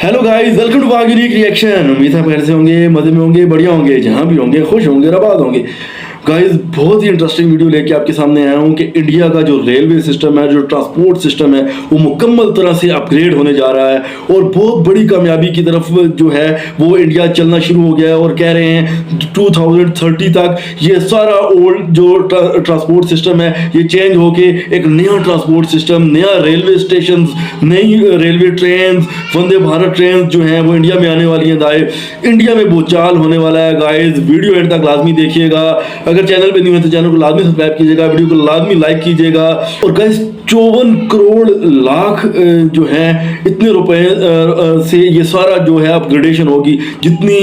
Hello guys, welcome to बाग unique reaction. उम्मीद है पैर से होंगे, मजे में होंगे, बढ़िया होंगे, जहां भी होंगे खुश होंगे, आबाद होंगे। गाइस, बहुत ही इंटरेस्टिंग वीडियो लेके आपके सामने आया हूं कि इंडिया का जो रेलवे सिस्टम है, जो ट्रांसपोर्ट सिस्टम है, वो मुकम्मल तरह से अपग्रेड होने जा रहा है और बहुत बड़ी कामयाबी की तरफ जो है वो इंडिया चलना शुरू हो गया है। और कह रहे हैं 2030 तक ये सारा ओल्ड जो ट्रांसपोर्ट सिस्टम है ये चेंज होके एक नया ट्रांसपोर्ट सिस्टम, नया रेलवे स्टेशन, नई railway train, Vande Bharat train जो है वो इंडिया में आने वाली हैं। दाए इंडिया में भूचाल होने वाला है। गाइस, वीडियो एंड तक लाजमी देखिएगा। अगर चैनल पे नहीं है तो चैनल को लाजमी सब्सक्राइब कीजिएगा, वीडियो को लाजमी लाइक कीजिएगा। और गाइस, 54 करोड़ लाख जो है इतने रुपए से ये सारा जो है अपग्रेडेशन होगी, जितनी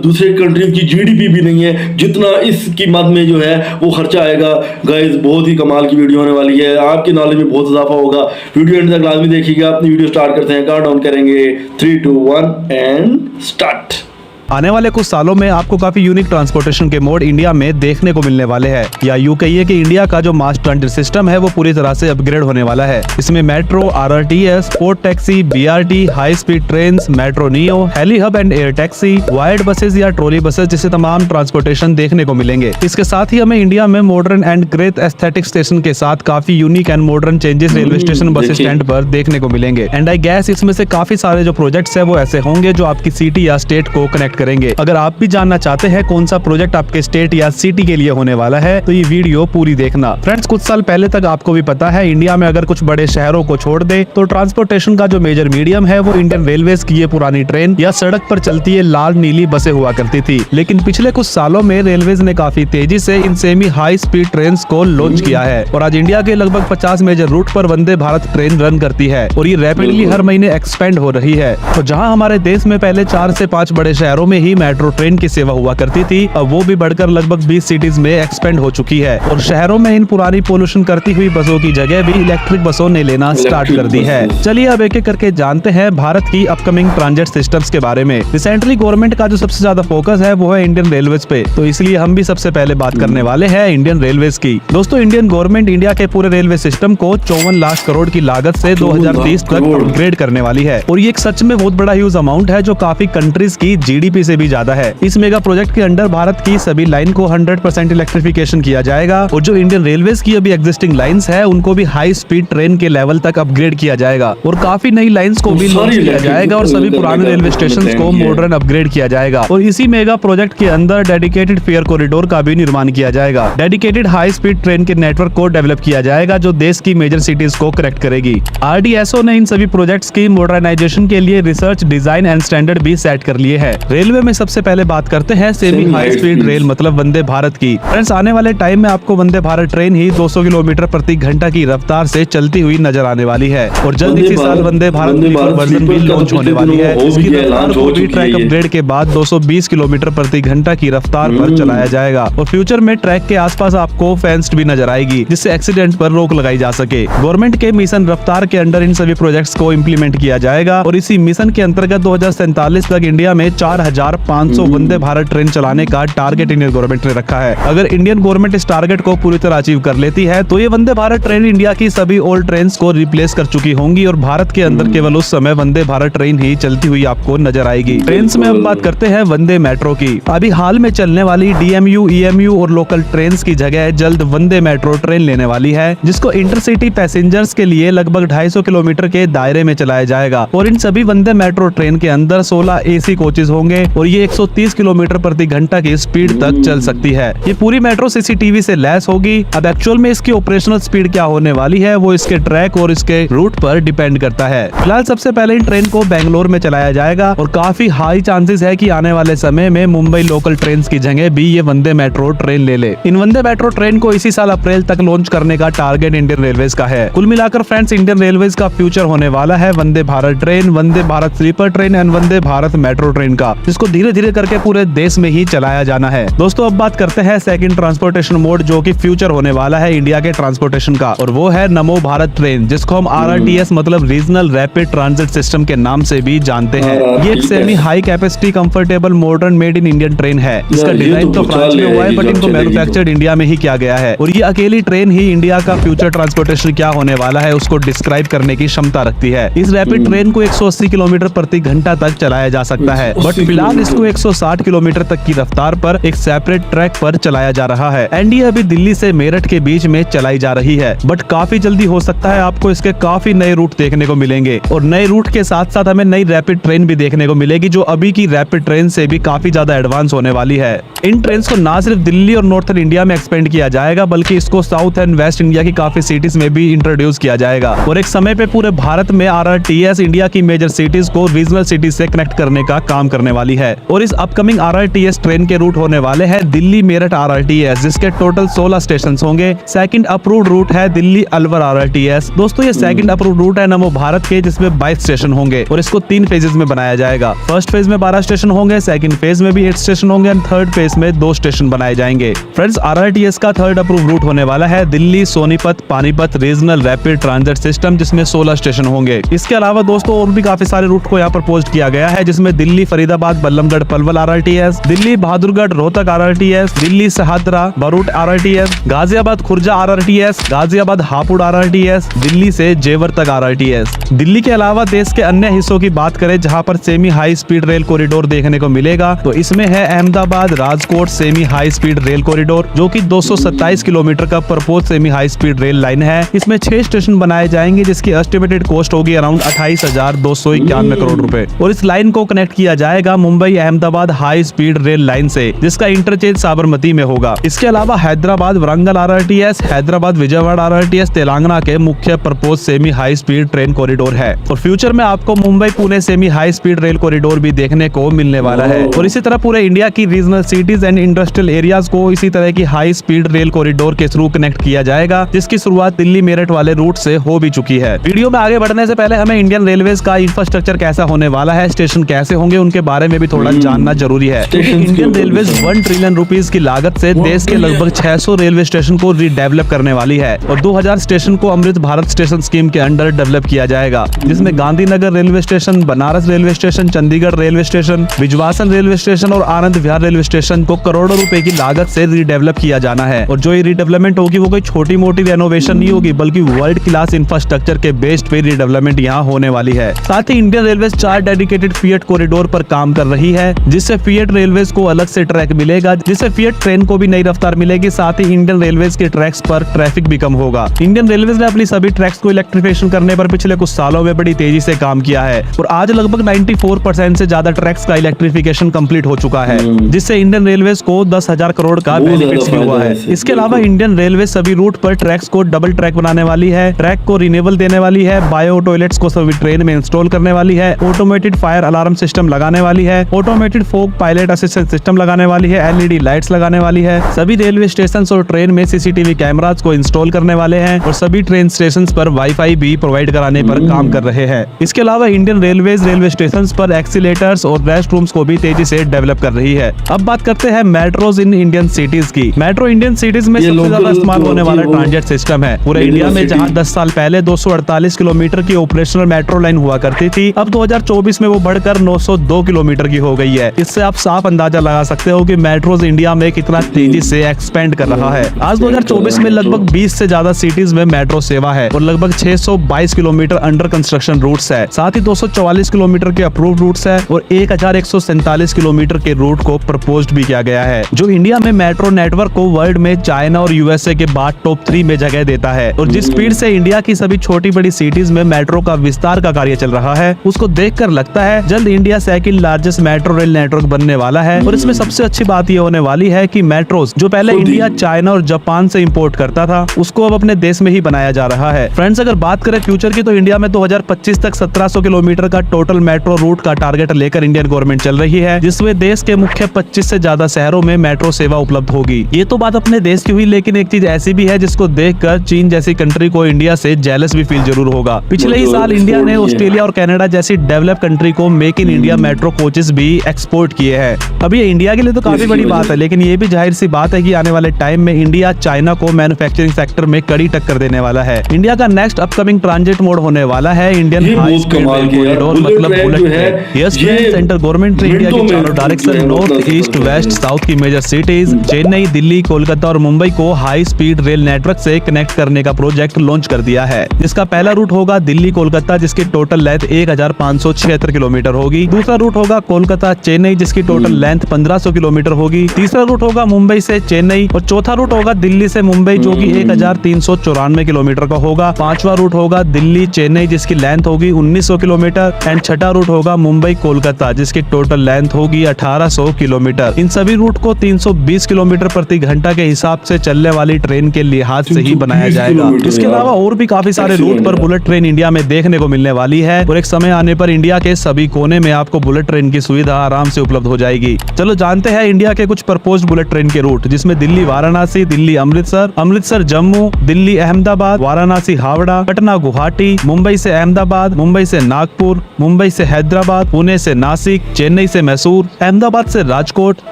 दूसरे कंट्रीज की जीडीपी भी नहीं है जितना इस कीमत में जो है वो खर्चा आएगा। गाइस, बहुत ही कमाल की वीडियो होने वाली है, आपके नॉलेज में बहुत इजाफा होगा। वीडियो एंड तक लाजमी देखिएगा। अपनी वीडियो स्टार्ट करते हैं, काउंट डाउन करेंगे 3, 2, 1 एंड स्टार्ट। आने वाले कुछ सालों में आपको काफी यूनिक ट्रांसपोर्टेशन के मोड इंडिया में देखने को मिलने वाले हैं, या यूं कहिए कि इंडिया का जो मास ट्रांजिट सिस्टम है वो पूरी तरह से अपग्रेड होने वाला है। इसमें metro, RRTS, port taxi, BRT, high speed train, metro neo, heli hub and air taxi, wired buses या ट्रॉली बसेस जैसे तमाम ट्रांसपोर्टेशन देखने को मिलेंगे। इसके साथ ही हमें इंडिया में modern and great aesthetic station के साथ काफी unique and modern changes railway station, bus stand पर देखने को मिलेंगे। एंड आई गैस इसमें से काफी सारे जो प्रोजेक्ट्स है वो ऐसे होंगे जो आपकी सिटी या स्टेट को कनेक्ट करेंगे। अगर आप भी जानना चाहते हैं कौन सा प्रोजेक्ट आपके स्टेट या सिटी के लिए होने वाला है तो ये वीडियो पूरी देखना। फ्रेंड्स, कुछ साल पहले तक आपको भी पता है इंडिया में अगर कुछ बड़े शहरों को छोड़ दे तो ट्रांसपोर्टेशन का जो मेजर मीडियम है वो इंडियन रेलवेज की ये पुरानी ट्रेन या सड़क पर चलती है लाल नीली बसें हुआ करती थी। लेकिन पिछले कुछ सालों में रेलवेज ने काफी तेजी से in semi high speed train को लॉन्च किया है और आज इंडिया के लगभग 50 मेजर रूट पर वंदे भारत ट्रेन रन करती है और ये रैपिडली हर महीने एक्सपेंड हो रही है। तो जहाँ हमारे देश में पहले 4 से 5 बड़े शहरों में ही मेट्रो ट्रेन की सेवा हुआ करती थी, अब वो भी बढ़कर लगभग 20 सिटीज में एक्सपेंड हो चुकी है और शहरों में इन पुरानी पोल्यूशन करती हुई बसों की जगह भी इलेक्ट्रिक बसों ने लेना स्टार्ट कर दी है। चलिए अब एक एक करके जानते हैं भारत की अपकमिंग ट्रांजिट सिस्टम्स के बारे में। रिसेंटली गवर्नमेंट का जो सबसे ज्यादा फोकस है वो है इंडियन रेलवेज पे, तो इसलिए हम भी सबसे पहले बात करने वाले हैं इंडियन रेलवेज की। दोस्तों, इंडियन गवर्नमेंट इंडिया के पूरे रेलवे सिस्टम को 54 लाख करोड़ की लागत से 2030 तक अपग्रेड करने वाली है और ये एक सच में बहुत बड़ा ह्यूज अमाउंट है जो काफी कंट्रीज की जीडीपी से भी ज्यादा है। इस मेगा प्रोजेक्ट के अंडर भारत की सभी लाइन को 100% इलेक्ट्रिफिकेशन किया जाएगा और जो इंडियन रेलवेज की अभी एग्जिस्टिंग लाइंस है उनको भी हाई स्पीड ट्रेन के लेवल तक अपग्रेड किया जाएगा और काफी नई लाइंस को भी लॉन्च किया जाएगा और सभी पुराने रेलवे स्टेशन को मॉडर्न अपग्रेड किया जाएगा। और इसी मेगा प्रोजेक्ट के अंदर डेडिकेटेड फेयर कॉरिडोर का भी निर्माण किया जाएगा। डेडिकेटेड हाई स्पीड ट्रेन के नेटवर्क को डेवलप किया जाएगा जो देश की मेजर सिटीज को कनेक्ट करेगी। आरडीएसओ ने इन सभी प्रोजेक्ट्स की मॉडर्नाइजेशन के लिए रिसर्च, डिजाइन एंड स्टैंडर्ड भी सेट कर लिए है। रेलवे में सबसे पहले बात करते हैं सेमी हाई स्पीड रेल मतलब वंदे भारत की। फ्रेंड्स, आने वाले टाइम में आपको वंदे भारत ट्रेन ही 200 किलोमीटर प्रति घंटा की रफ्तार से चलती हुई नजर आने वाली है और जल्द इसी साल वंदे भारत वर्जन भी लॉन्च होने वाली है। इसकी रफ्तार को भी ट्रैक अपग्रेड के बाद 220 किलोमीटर प्रति घंटा की रफ्तार पर चलाया जाएगा और फ्यूचर में ट्रैक के आसपास आपको फेंस्ड भी नजर आएगी जिससे एक्सीडेंट पर रोक लगाई जा सके। गवर्नमेंट के मिशन रफ्तार के अंडर इन सभी प्रोजेक्ट्स को इम्प्लीमेंट किया जाएगा और इसी मिशन के अंतर्गत 2047 तक इंडिया में 4500 वंदे भारत ट्रेन चलाने का टारगेट इंडियन गवर्नमेंट ने रखा है। अगर इंडियन गवर्नमेंट इस टारगेट को पूरी तरह अचीव कर लेती है तो ये वंदे भारत ट्रेन इंडिया की सभी ओल्ड ट्रेन को रिप्लेस कर चुकी होंगी और भारत के अंदर केवल उस समय वंदे भारत ट्रेन ही चलती हुई आपको नजर आएगी। ट्रेन में अब बात करते हैं वंदे मेट्रो की। अभी हाल में चलने वाली डीएमयू, ईएमयू और लोकल ट्रेन की जगह जल्द वंदे मेट्रो ट्रेन लेने वाली है जिसको इंटरसिटी पैसेंजर्स के लिए लगभग 250 किलोमीटर के दायरे में चलाया जाएगा और इन सभी वंदे मेट्रो ट्रेन के अंदर 16 एसी कोचेज होंगे और ये 130 किलोमीटर प्रति घंटा की स्पीड तक चल सकती है। ये पूरी मेट्रो सीसीटीवी से लैस होगी। अब एक्चुअल में इसकी ऑपरेशनल स्पीड क्या होने वाली है वो इसके ट्रैक और इसके रूट पर डिपेंड करता है। फिलहाल सबसे पहले इन ट्रेन को बेंगलोर में चलाया जाएगा और काफी हाई चांसेस है कि आने वाले समय में मुंबई लोकल ट्रेन की जगह भी ये वंदे मेट्रो ट्रेन ले ले। इन वंदे मेट्रो ट्रेन को इसी साल अप्रैल तक लॉन्च करने का टारगेट इंडियन रेलवेज का है। कुल मिलाकर फ्रेंड्स, इंडियन रेलवेज का फ्यूचर होने वाला है Vande Bharat train, Vande Bharat sleeper train and Vande Bharat metro train का, जिसको धीरे धीरे करके पूरे देश में ही चलाया जाना है। दोस्तों अब बात करते हैं सेकंड ट्रांसपोर्टेशन मोड जो कि फ्यूचर होने वाला है इंडिया के ट्रांसपोर्टेशन का, और वो है नमो भारत ट्रेन, जिसको हम RRTS मतलब रीजनल रैपिड ट्रांजिट सिस्टम के नाम से भी जानते हैं। ये एक semi high capacity comfortable modern made in Indian train है। इसका डिजाइन तो फ्रांस में हुआ है बट इनको मैन्युफैक्चर्ड इंडिया में ही किया गया है, और ये अकेली ट्रेन ही इंडिया का फ्यूचर ट्रांसपोर्टेशन क्या होने वाला है उसको डिस्क्राइब करने की क्षमता रखती है। इस रैपिड ट्रेन को 180 किलोमीटर प्रति घंटा तक चलाया जा सकता है, बट फिलहाल इसको 160 किलोमीटर तक की रफ्तार पर एक सेपरेट ट्रैक पर चलाया जा रहा है। एंड ये अभी दिल्ली से मेरठ के बीच में चलाई जा रही है, बट काफी जल्दी हो सकता है आपको इसके काफी नए रूट देखने को मिलेंगे, और नए रूट के साथ साथ हमें नई रैपिड ट्रेन भी देखने को मिलेगी जो अभी की रैपिड ट्रेन से भी काफी ज्यादा एडवांस होने वाली है। इन ट्रेन को ना सिर्फ दिल्ली और नॉर्थन इंडिया में एक्सपेंड किया जाएगा बल्कि इसको साउथ एंड वेस्ट इंडिया की काफी सिटीज में भी इंट्रोड्यूस किया जाएगा, और एक समय पे पूरे भारत में RRTS इंडिया की मेजर सिटीज को रीजनल सिटीज से कनेक्ट करने का काम करने वाली है। और इस अपकमिंग RRTS ट्रेन के रूट होने वाले हैं दिल्ली मेरठ RRTS, जिसके टोटल 16 स्टेशन होंगे। सेकंड अप्रूव्ड रूट है दिल्ली अलवर RRTS। दोस्तों ये सेकंड अप्रूव्ड रूट है नमो भारत के, जिसमें 22 स्टेशन होंगे और इसको 3 फेजेस में बनाया जाएगा। फर्स्ट फेज में 12 स्टेशन होंगे, सेकंड फेज में भी 8 स्टेशन होंगे, और थर्ड फेज में 2 स्टेशन बनाए जाएंगे। फ्रेंड्स RRTS का थर्ड अप्रूव्ड रूट होने वाला है Delhi Sonipat Panipat regional rapid transit system, जिसमें 16 स्टेशन होंगे। इसके अलावा दोस्तों और भी काफी सारे रूट को यहाँ पर पोस्ट किया गया है, जिसमें Delhi Faridabad Ballabhgarh Palwal RRTS, Delhi Bahadurgarh Rohtak RRTS, Delhi Shahdara बरूट RRTS, Ghaziabad Khurja RRTS, Ghaziabad Hapur RRTS, Delhi से जेवर तक RRTS। दिल्ली के अलावा देश के अन्य हिस्सों की बात करें जहां पर semi high speed rail corridor देखने को मिलेगा, तो इसमें है Ahmedabad Rajkot semi high speed rail corridor, जो कि 227 किलोमीटर का propose semi high speed rail line है। इसमें 6 स्टेशन बनाए जाएंगे, जिसकी एस्टिमेटेड कॉस्ट होगी अराउंड 28,291 करोड़ रुपए, और इस लाइन को कनेक्ट किया जाएगा Mumbai Ahmedabad high speed rail line से, जिसका इंटरचेंज साबरमती में होगा। इसके अलावा हैदराबाद वरंगल RRTS, हैदराबाद विजयवाड़ा RRTS तेलंगाना के मुख्य propose semi high speed train corridor है, और फ्यूचर में आपको Mumbai Pune semi high speed rail corridor भी देखने को मिलने वाला है। और इसी तरह पूरे इंडिया की regional cities and industrial areas को इसी तरह की हाई स्पीड रेल कॉरिडोर के थ्रू कनेक्ट किया जाएगा, जिसकी शुरुआत दिल्ली मेरठ वाले रूट से हो भी चुकी है। वीडियो में आगे बढ़ने से पहले हमें इंडियन रेलवेज का इंफ्रास्ट्रक्चर कैसा होने वाला है, स्टेशन कैसे होंगे, उनके बारे में भी थोड़ा जानना जरूरी है। इंडियन रेलवेज 1 ट्रिलियन रुपीज की लागत से देश के लगभग 600 रेलवे स्टेशन को रीडेवलप करने वाली है, और 2000 स्टेशन को अमृत भारत स्टेशन स्कीम के अंडर डेवलप किया जाएगा, जिसमें Gandhinagar railway station, Banaras railway station, Chandigarh railway station, Bijwasan railway station और आनंद विहार रेलवे स्टेशन को करोड़ों रुपए की लागत से रीडेवलप किया जाना है। और जो ये रीडेवलपमेंट होगी वो कोई छोटी मोटी रेनोवेशन नहीं होगी, बल्कि वर्ल्ड क्लास इंफ्रास्ट्रक्चर के बेस्ड पे रीडेवलपमेंट यहाँ होने वाली है। साथ ही Indian railway 4 dedicated freight corridor पर काम कर रही है, जिससे फिएट रेलवेज को अलग से ट्रैक मिलेगा, जिससे फिएट ट्रेन को भी नई रफ्तार मिलेगी। साथ ही इंडियन रेलवेज के ट्रैक्स पर ट्रैफिक भी कम होगा। इंडियन रेलवेज ने अपनी सभी ट्रैक्स को इलेक्ट्रिफिकेशन करने पर पिछले कुछ सालों में बड़ी तेजी से काम किया है, और आज लगभग 94% से ज्यादा ट्रैक्स का इलेक्ट्रिफिकेशन कंप्लीट हो चुका है, जिससे इंडियन रेलवेज को 10,000 करोड़ का बेनिफिट्स भी हुआ है। इसके अलावा इंडियन रेलवे सभी रूट पर ट्रैक्स को डबल ट्रैक बनाने वाली है, ट्रैक को रिन्यूएबल देने वाली है, बायो टॉयलेट्स को सभी ट्रेन में इंस्टॉल करने वाली है, ऑटोमेटेड फायर अलार्म सिस्टम लगाने वाली है, ऑटोमेटेड फोक पायलट असिस्टेंट सिस्टम लगाने वाली है, LED लाइट्स लगाने वाली है, सभी रेलवे स्टेशन और ट्रेन में CCTV कैमरास को इंस्टॉल करने वाले हैं, और सभी ट्रेन स्टेशन पर वाईफाई भी प्रोवाइड कराने पर काम कर रहे हैं। इसके अलावा इंडियन रेलवेज रेलवे स्टेशन पर एक्सीलेटर्स और रेस्ट रूम्स को भी तेजी से डेवलप कर रही है। अब बात करते हैं मेट्रोज इन इंडियन सिटीज की। मेट्रो इंडियन सिटीज में सबसे ज्यादा इस्तेमाल होने वाला ट्रांजिट सिस्टम है पूरे इंडिया में, जहां 10 साल पहले 248 किलोमीटर की ऑपरेशनल मेट्रो लाइन हुआ करती थी, अब 2024 में वो बढ़कर 902 किलोमीटर की हो गई है। इससे आप साफ अंदाजा लगा सकते हो कि मेट्रोज इंडिया में कितना तेजी से एक्सपेंड कर रहा है। आज 2024 में लगभग 20 से ज्यादा सिटीज में मेट्रो सेवा है, और लगभग 622 किलोमीटर अंडर कंस्ट्रक्शन रूट्स है। साथ ही 244 किलोमीटर के अप्रूव्ड रूट्स है, और 1147 किलोमीटर के रूट को प्रपोज्ड भी किया गया है, जो इंडिया में मेट्रो नेटवर्क को वर्ल्ड में चाइना और USA के बाद टॉप 3 में जगह देता है। और जिस स्पीड से इंडिया की सभी छोटी बड़ी सिटीज में मेट्रो का विस्तार का कार्य चल रहा है, उसको देखकर लगता है जल्द India second largest metro rail network बनने वाला है। और इसमें सबसे अच्छी बात ये होने वाली है कि मेट्रोज जो पहले इंडिया, चाइना और जापान से इंपोर्ट करता था, उसको अब अपने देश में ही बनाया जा रहा है। फ्रेंड्स, अगर बात करें फ्यूचर की, तो इंडिया में 2025 तक 1700 किलोमीटर का टोटल मेट्रो रूट का टारगेट लेकर इंडियन गवर्नमेंट चल रही है, जिसमें देश के मुख्य 25 से ज्यादा शहरों में मेट्रो सेवा उपलब्ध होगी। ये तो बात अपने देश की हुई, लेकिन एक चीज ऐसी भी है जिसको देखकर चीन जैसी कंट्री को इंडिया से जेलस भी फील जरूर होगा। पिछले ही साल इंडिया ने ऑस्ट्रेलिया और कनाडा जैसी डेवलप कंट्री को make in India metro coaches coaches भी एक्सपोर्ट किए हैं। अभी ये इंडिया के लिए तो काफी बड़ी बात है, लेकिन ये भी जाहिर सी बात है कि आने वाले टाइम में इंडिया चाइना को मैन्युफैक्चरिंग सेक्टर में कड़ी टक्कर देने वाला है। इंडिया का नेक्स्ट अपकमिंग ट्रांजिट मोड होने वाला है Indian high speed rail corridor, मतलब bullet train. Yes friends, central government ने इंडिया की चारों direction north, east, west, south की मेजर सिटीज चेन्नई, दिल्ली, कोलकाता और मुंबई को हाई स्पीड रेल नेटवर्क से कनेक्ट करने का प्रोजेक्ट लॉन्च कर दिया है। जिसका पहला रूट होगा दिल्ली कोलकाता, जिसकी टोटल लेंथ 1576 किलोमीटर होगी। दूसरा रूट होगा कोलकाता चेन्नई, जिसकी टोटल लेंथ 1500 किलोमीटर होगी। तीसरा रूट होगा मुंबई से चेन्नई और चौथा रूट होगा दिल्ली से मुंबई, जो कि 1394 किलोमीटर का होगा। पांचवा रूट होगा दिल्ली चेन्नई, जिसकी लेंथ होगी 1900 किलोमीटर एंड छठा रूट होगा मुंबई कोलकाता, जिसकी टोटल लेंथ होगी 1800 किलोमीटर। इन सभी रूट को 320 किलोमीटर प्रति घंटा के हिसाब से चलने वाली ट्रेन के लिहाज से ही बनाया जाएगा। इसके अलावा और भी काफी सारे रूट पर बुलेट ट्रेन इंडिया में देखने को मिलने वाली है और एक समय आने पर इंडिया के सभी कोने में आपको बुलेट ट्रेन की सुविधा आराम से उपलब्ध हो जाएगी। चलो जानते हैं इंडिया के कुछ प्रपोज्ड बुलेट ट्रेन के रूट, जिसमें दिल्ली वाराणसी, दिल्ली अमृतसर, अमृतसर जम्मू, दिल्ली अहमदाबाद, वाराणसी हावड़ा, पटना गुवाहाटी, मुंबई से अहमदाबाद, मुंबई से नागपुर, मुंबई से हैदराबाद, पुणे से नासिक, चेन्नई से मैसूर, अहमदाबाद से राजकोट,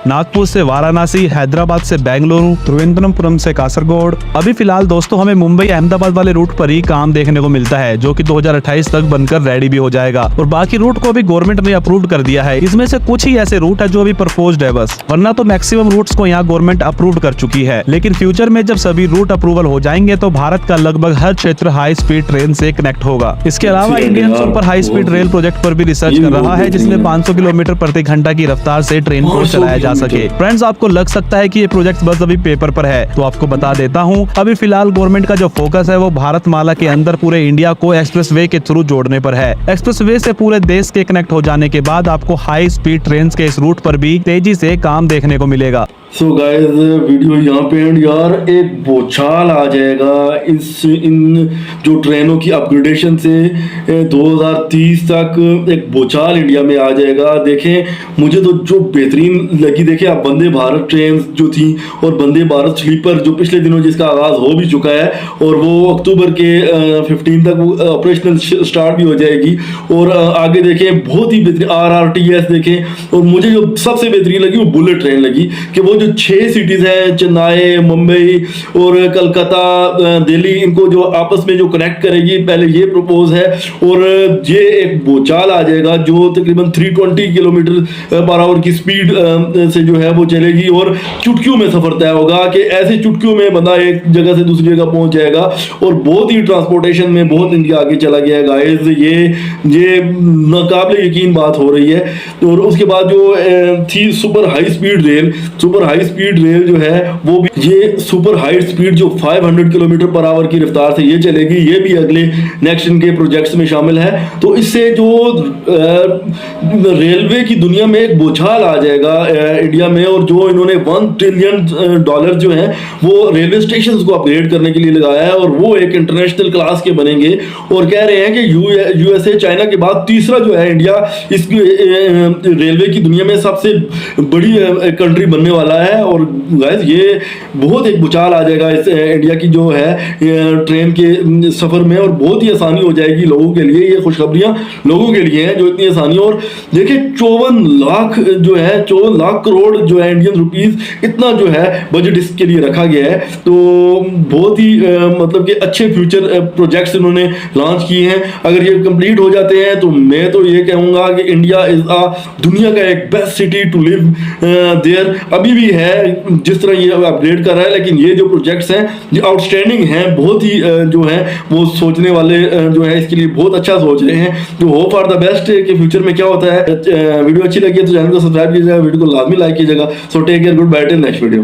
नागपुर से वाराणसी, हैदराबाद से बेंगलुरु, त्रिवेंद्रपुरम से कासरगोड। अभी फिलहाल दोस्तों हमें मुंबई अहमदाबाद वाले रूट पर ही काम देखने को मिलता है, जो कि 2028 तक बनकर रेडी भी हो जाएगा और बाकी रूट को भी गवर्नमेंट ने अप्रूव कर दिया है। इसमें से कुछ ही ऐसे रूट है जो अभी प्रपोज्ड है बस, वरना तो मैक्सिमम रूट्स को यहाँ गवर्नमेंट अप्रूव कर चुकी है। लेकिन फ्यूचर में जब सभी रूट अप्रूवल हो जाएंगे तो भारत का लगभग हर क्षेत्र हाई स्पीड ट्रेन से कनेक्ट होगा। इसके अलावा Indian super high speed rail project पर भी रिसर्च कर रहा है, जिसमें 500 किलोमीटर प्रति घंटा की रफ्तार से ट्रेन को चलाया जा सके। फ्रेंड्स, आपको लग सकता है कि ये प्रोजेक्ट बस अभी पेपर पर है, तो आपको बता देता हूँ अभी फिलहाल गवर्नमेंट का जो फोकस है वो भारतमाला के अंदर पूरे इंडिया को एक्सप्रेसवे के थ्रू जोड़ने पर है। एक्सप्रेसवे से पूरे देश के कनेक्ट हो जाने के बाद आपको हाई स्पीड ट्रेन के इस रूट पर भी तेजी से काम देखने को मिलेगा। सो गाइस, वीडियो यहाँ पे एंड यार एक बोछाल आ जाएगा इन जो ट्रेनों की अपग्रेडेशन से 2030 तक एक बोछाल इंडिया में आ जाएगा। देखें, मुझे तो जो बेहतरीन लगी, देखें आप, वंदे भारत ट्रेन जो थी और वंदे भारत स्लीपर जो पिछले दिनों जिसका आगाज हो भी चुका है और वो अक्टूबर के 15 तक ऑपरेशनल स्टार्ट भी हो जाएगी। और आगे देखें बहुत ही बेहतरीन RRTS देखें। और मुझे जो सबसे बेहतरीन लगी वो बुलेट ट्रेन लगी कि वो जो 6 सिटीज हैं, चेन्नई, मुंबई और कलकत्ता, दिल्ली, इनको जो आपस में जो कनेक्ट करेगी, पहले ये प्रपोज है। और ये एक बोचाल आ जाएगा जो तकरीबन 320 किलोमीटर पर आवर की स्पीड से जो है वो चलेगी और चुटकियों में सफर तय होगा कि ऐसे चुटकियों में बंदा एक जगह से दूसरी जगह पहुंच जाएगा। और बहुत ही ट्रांसपोर्टेशन में बहुत इंडिया आगे चला गया है गाइस, ये नाकाबिले यकीन बात हो रही है। और उसके बाद जो थी सुपर हाई स्पीड रेल जो है वो भी, ये सुपर हाई स्पीड जो 500 किलोमीटर पर आवर की रफ्तार से ये चलेगी, ये भी अगले नेक्स्ट इनके प्रोजेक्ट्स में शामिल है। तो इससे जो रेलवे की दुनिया में एक बोझाल आ जाएगा इंडिया में। और जो इन्होंने $1 ट्रिलियन जो है वो रेलवे स्टेशन को अपग्रेड करने के लिए लगाया है और वो एक इंटरनेशनल क्लास के बनेंगे। और कह रहे हैं कि USA चाइना के बाद तीसरा जो है इंडिया इस रेलवे की दुनिया में सबसे बड़ी कंट्री बनने वाला है। और गाइस, ये बहुत एक भूचाल आ जाएगा इस इंडिया की जो है ट्रेन के सफर में और बहुत ही आसानी हो जाएगी लोगों के लिए। ये खुशखबरियां लोगों के लिए हैं जो इतनी आसानी। और देखिए 54 लाख जो है 54 लाख करोड़ जो है इंडियन रुपीस, इतना जो है बजट इसके लिए रखा गया है। तो बहुत ही मतलब कि अच्छे फ्यूचर प्रोजेक्ट्स इन्होंने लॉन्च किए हैं। अगर ये कंप्लीट हो जाते हैं तो मैं तो ये कहूँगा कि इंडिया इज दुनिया का एक best city to live there. अभी भी है जिस तरह ये अपग्रेड कर रहा है, लेकिन ये जो प्रोजेक्ट्स हैं ये आउटस्टैंडिंग हैं, बहुत ही जो है वो सोचने वाले जो है इसके लिए बहुत अच्छा सोच रहे हैं। तो होप फॉर द बेस्ट कि फ्यूचर में क्या होता है। वीडियो अच्छी लगी है तो चैनल को सब्सक्राइब कीजिएगा, वीडियो को लाजमी लाइक कीजिएगा। So take care, good bye, till next video.